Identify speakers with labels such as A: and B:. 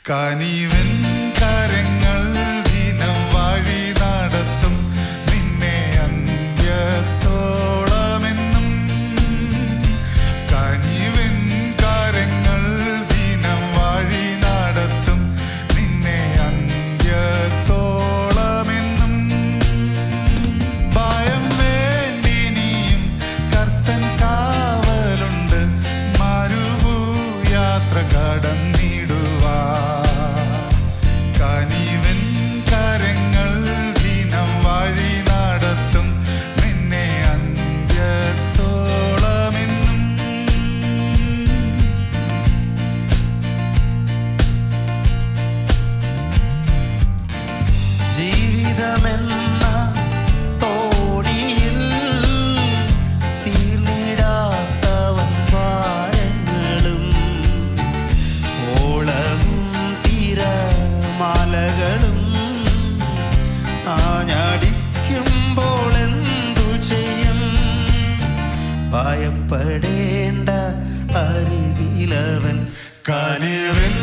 A: കനിവൻ കരങ്ങൾ ദിനം വഴി നടത്തും നിന്നെ അന്ത്യത്തോളമെന്നും. കനിവൻ കരങ്ങൾ ദിനം വഴി നടത്തും നിന്നെ അന്ത്യത്തോളമെന്നും. ഭയം വേണ്ടിനിയും കർത്തൻ കാവലുണ്ട്, മരുഭൂയാത്ര കടന്നിടുവാ. കനിവൻ കരങ്ങൾ ദിനം വഴി നടത്തും നിന്നെ അന്ത്യത്തോളമെന്നും.
B: ജീവിതമെന്ന തോണിയിൽ തീർന്നിടാത്തവൻ ഭാരങ്ങളും ഓളവും തിരമാലകളും ആഞ്ഞടിക്കുമ്പോൾ എന്തു ചെയ്യും? ഭയപ്പെടേണ്ട അരികിലവൻ.
A: കനിവൻ